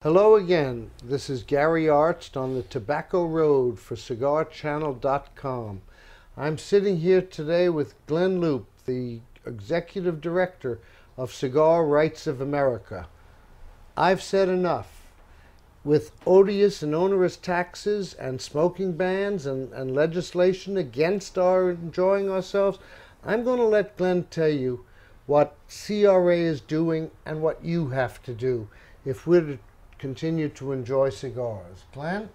Hello again. This is Gary Arzt on the Tobacco Road for CigarChannel.com. I'm sitting here today with Glynn Loope, the Executive Director of Cigar Rights of America. I've said enough. With odious and onerous taxes and smoking bans and legislation against our enjoying ourselves, I'm going to let Glynn tell you what CRA is doing and what you have to do if we're to continue to enjoy cigars. Glynn?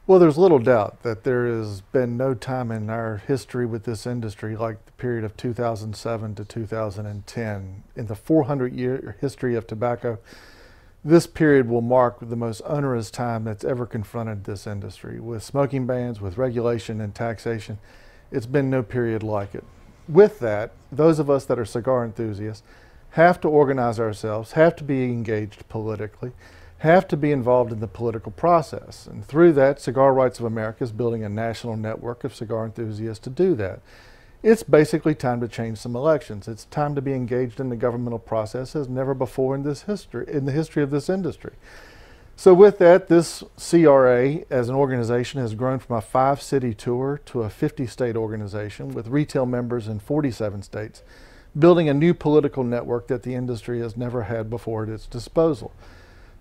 Well, there's little doubt that there has been no time in our history with this industry like the period of 2007 to 2010. In the 400-year history of tobacco, this period will mark the most onerous time that's ever confronted this industry. With smoking bans, with regulation and taxation, it's been no period like it. With that, those of us that are cigar enthusiasts have to organize ourselves, have to be engaged politically, have to be involved in the political process. And through that, Cigar Rights of America is building a national network of cigar enthusiasts to do that. It's basically time to change some elections. It's time to be engaged in the governmental process as never before in the history of this industry. So with that, this CRA as an organization has grown from a 5-city tour to a 50-state organization with retail members in 47 states, building a new political network that the industry has never had before at its disposal.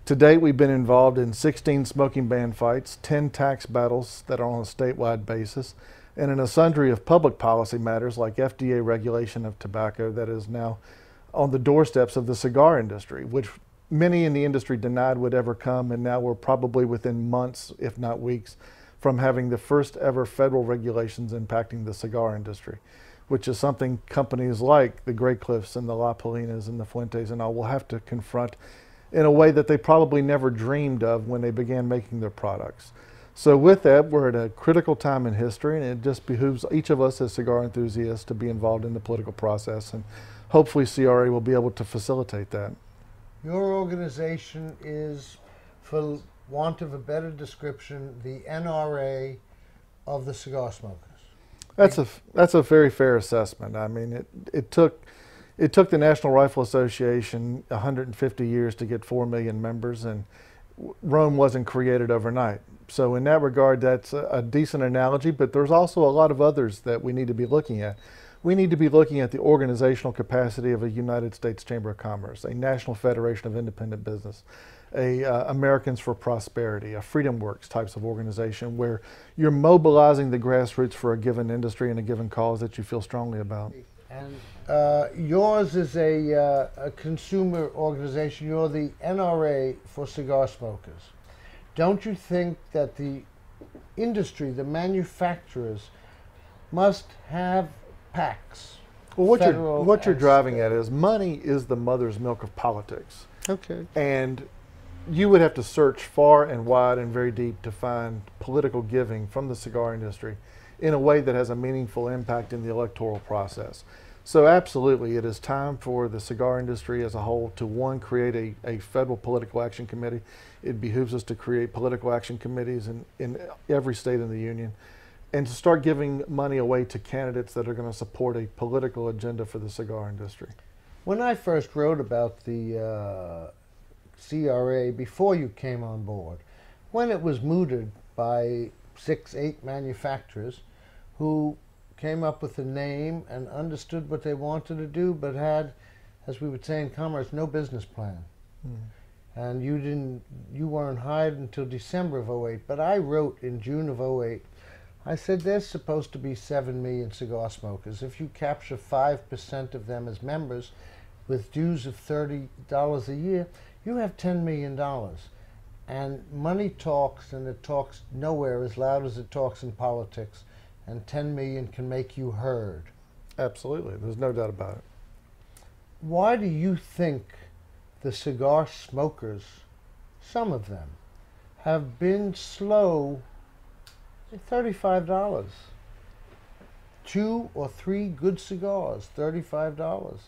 To date, we've been involved in 16 smoking ban fights, 10 tax battles that are on a statewide basis, and in a sundry of public policy matters like FDA regulation of tobacco that is now on the doorsteps of the cigar industry, which many in the industry denied would ever come, and now we're probably within months, if not weeks, from having the first ever federal regulations impacting the cigar industry, which is something companies like the Grey Cliffs and the La Polinas and the Fuentes and all will have to confront in a way that they probably never dreamed of when they began making their products. So with that, we're at a critical time in history, and it just behooves each of us as cigar enthusiasts to be involved in the political process, and hopefully CRA will be able to facilitate that. Your organization is, for want of a better description, the NRA of the cigar smokers. That's a very fair assessment. I mean, it took the National Rifle Association 150 years to get 4 million members, and Rome wasn't created overnight. So in that regard, that's a decent analogy, but there's also a lot of others that we need to be looking at. We need to be looking at the organizational capacity of a United States Chamber of Commerce, a National Federation of Independent Business, Americans for Prosperity, a Freedom Works types of organization where you're mobilizing the grassroots for a given industry and a given cause that you feel strongly about. And yours is a consumer organization. You're the NRA for cigar smokers. Don't you think that the industry, the manufacturers, must have PACs? Well, what you're driving at is money is the mother's milk of politics. Okay. And you would have to search far and wide and very deep to find political giving from the cigar industry in a way that has a meaningful impact in the electoral process. So absolutely, it is time for the cigar industry as a whole to, one, create a federal political action committee. It behooves us to create political action committees in every state in the union, and to start giving money away to candidates that are going to support a political agenda for the cigar industry. When I first wrote about the CRA before you came on board, when it was mooted by 6-8 manufacturers who came up with a name and understood what they wanted to do, but had, as we would say in commerce, no business plan. And you weren't hired until December of '08. But I wrote in June of '08, I said there's supposed to be 7 million cigar smokers. If you capture 5% of them as members with dues of $30 a year, you have $10 million. And money talks, and it talks nowhere as loud as it talks in politics. And 10 million can make you heard. Absolutely, there's no doubt about it. Why do you think the cigar smokers, some of them, have been slow at $35? 2 or 3 good cigars, $35.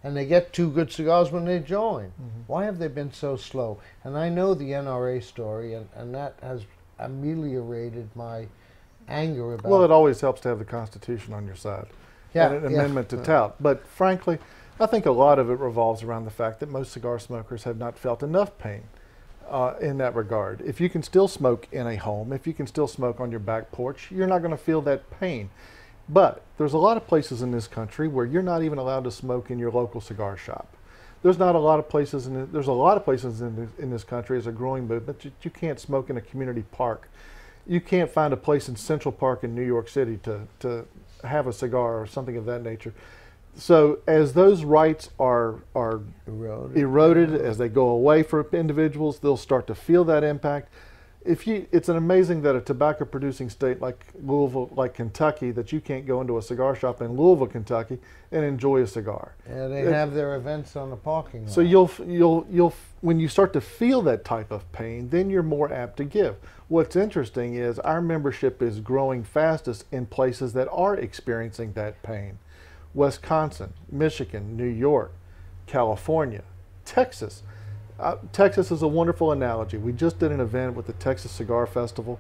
And they get 2 good cigars when they join. Why have they been so slow? And I know the NRA story, and that has ameliorated my anger about. Well, it always helps to have the Constitution on your side, and an amendment to tout. But frankly, I think a lot of it revolves around the fact that most cigar smokers have not felt enough pain in that regard. If you can still smoke in a home, if you can still smoke on your back porch, you're not going to feel that pain. But there's a lot of places in this country where you're not even allowed to smoke in your local cigar shop. There's not a lot of places there's a lot of places in this country as a growing movement that you can't smoke in a community park. You can't find a place in Central Park in New York City to have a cigar or something of that nature. So as those rights are eroded, as they go away for individuals, they'll start to feel that impact. It's amazing that a tobacco producing state like Louisville, like Kentucky, that you can't go into a cigar shop in Louisville, Kentucky and enjoy a cigar. Yeah, they have their events on the parking lot. So you'll when you start to feel that type of pain, then you're more apt to give. What's interesting is our membership is growing fastest in places that are experiencing that pain. Wisconsin, Michigan, New York, California, Texas. Texas is a wonderful analogy. We just did an event with the Texas Cigar Festival.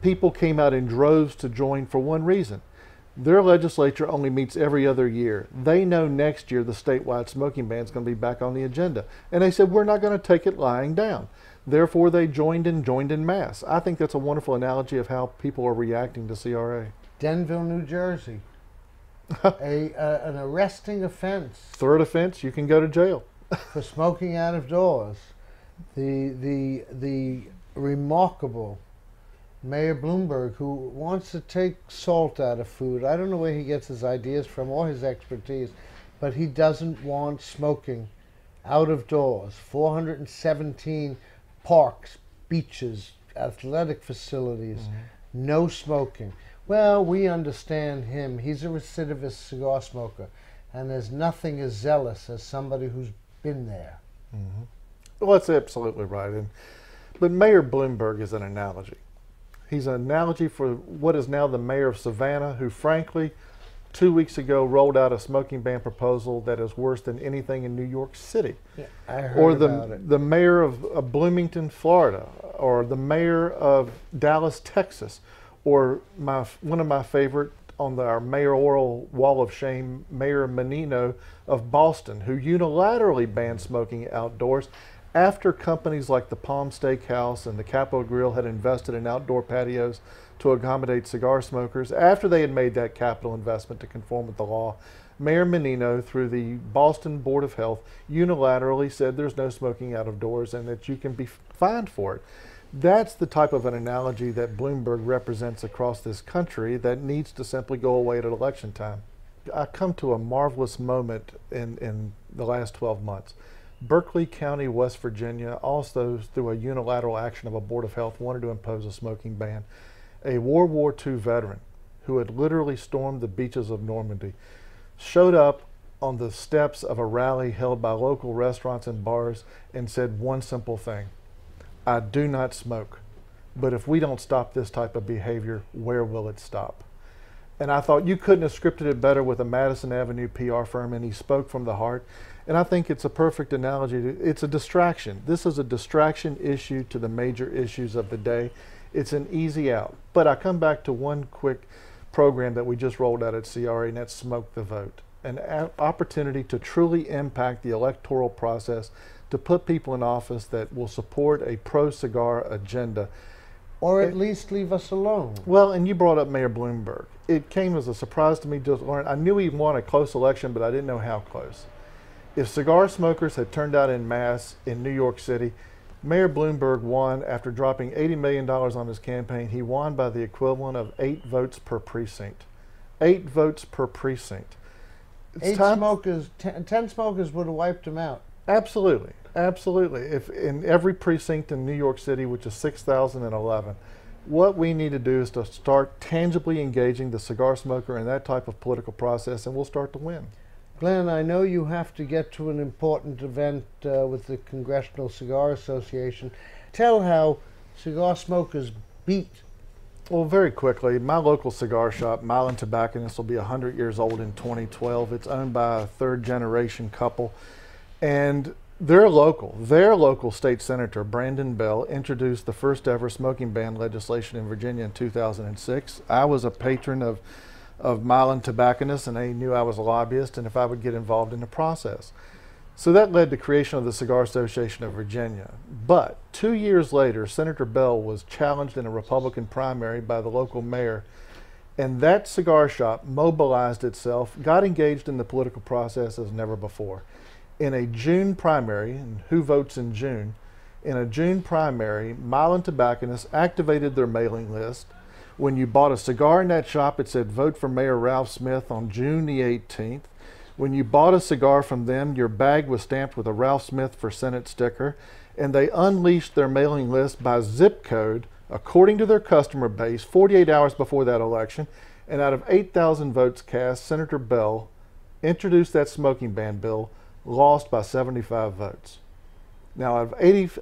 People came out in droves to join for one reason. Their legislature only meets every other year. They know next year the statewide smoking ban is going to be back on the agenda. And they said, we're not going to take it lying down. Therefore, they joined in mass. I think that's a wonderful analogy of how people are reacting to CRA. Denville, New Jersey. An arresting offense. Third offense, you can go to jail. For smoking out of doors. The remarkable Mayor Bloomberg, who wants to take salt out of food. I don't know where he gets his ideas from or his expertise, but he doesn't want smoking out of doors. 417 parks, beaches, athletic facilities, no smoking. Well, we understand him. He's a recidivist cigar smoker, and there's nothing as zealous as somebody who's been there. Well, that's absolutely right. But Mayor Bloomberg is an analogy. He's an analogy for what is now the mayor of Savannah, who frankly 2 weeks ago rolled out a smoking ban proposal that is worse than anything in New York City. Yeah, I heard about it. The mayor of Bloomington, Florida, or the mayor of Dallas, Texas, or one of my favorite on our mayoral wall of shame, Mayor Menino of Boston, who unilaterally banned smoking outdoors after companies like the Palm Steakhouse and the Capitol Grill had invested in outdoor patios to accommodate cigar smokers. After they had made that capital investment to conform with the law, Mayor Menino, through the Boston Board of Health, unilaterally said there's no smoking out of doors and that you can be fined for it. That's the type of an analogy that Bloomberg represents across this country that needs to simply go away at election time. I come to a marvelous moment in the last 12 months. Berkeley County, West Virginia, also through a unilateral action of a Board of Health, wanted to impose a smoking ban. A World War II veteran who had literally stormed the beaches of Normandy showed up on the steps of a rally held by local restaurants and bars and said one simple thing: I do not smoke, but if we don't stop this type of behavior, where will it stop? And I thought you couldn't have scripted it better with a Madison Avenue PR firm, and he spoke from the heart. And I think it's a perfect analogy. It's a distraction. This is a distraction issue to the major issues of the day. It's an easy out. But I come back to one quick program that we just rolled out at CRA, and that's Smoke the Vote. An opportunity to truly impact the electoral process, to put people in office that will support a pro-cigar agenda. Or at least leave us alone. Well, and you brought up Mayor Bloomberg. It came as a surprise to me just learn. I knew he won a close election, but I didn't know how close. If cigar smokers had turned out en masse in New York City, Mayor Bloomberg won after dropping $80 million on his campaign. He won by the equivalent of 8 votes per precinct. 8 votes per precinct. 10 smokers would have wiped him out. Absolutely, absolutely. If in every precinct in New York City, which is 6,011, what we need to do is to start tangibly engaging the cigar smoker in that type of political process, and we'll start to win. Glenn, I know you have to get to an important event with the Congressional Cigar Association. Tell how cigar smokers beat. Well, very quickly, my local cigar shop, Milan Tobacconist, will be 100 years old in 2012. It's owned by a third-generation couple, and their local state senator, Brandon Bell, introduced the first ever smoking ban legislation in Virginia in 2006. I was a patron of Milan Tobacconists, and they knew I was a lobbyist and if I would get involved in the process. So that led to creation of the Cigar Association of Virginia. But 2 years later, Senator Bell was challenged in a Republican primary by the local mayor, and that cigar shop mobilized itself, got engaged in the political process as never before. In a June primary, and who votes in June? In a June primary, Milan tobacconists activated their mailing list. When you bought a cigar in that shop, it said vote for Mayor Ralph Smith on June the 18th. When you bought a cigar from them, your bag was stamped with a Ralph Smith for Senate sticker, and they unleashed their mailing list by zip code according to their customer base 48 hours before that election. And out of 8,000 votes cast, Senator Bell introduced that smoking ban bill, lost by 75 votes. Now, out of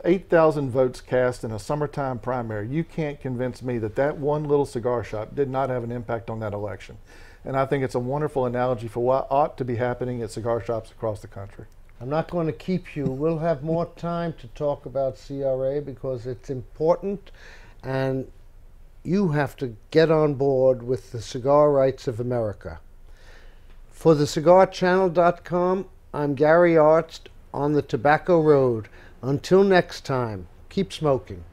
8,000 votes cast in a summertime primary, you can't convince me that that one little cigar shop did not have an impact on that election. And I think it's a wonderful analogy for what ought to be happening at cigar shops across the country. I'm not going to keep you. We'll have more time to talk about CRA because it's important, and you have to get on board with the Cigar Rights of America. For thecigarchannel.com, I'm Gary Arzt on the Tobacco Road. Until next time, keep smoking.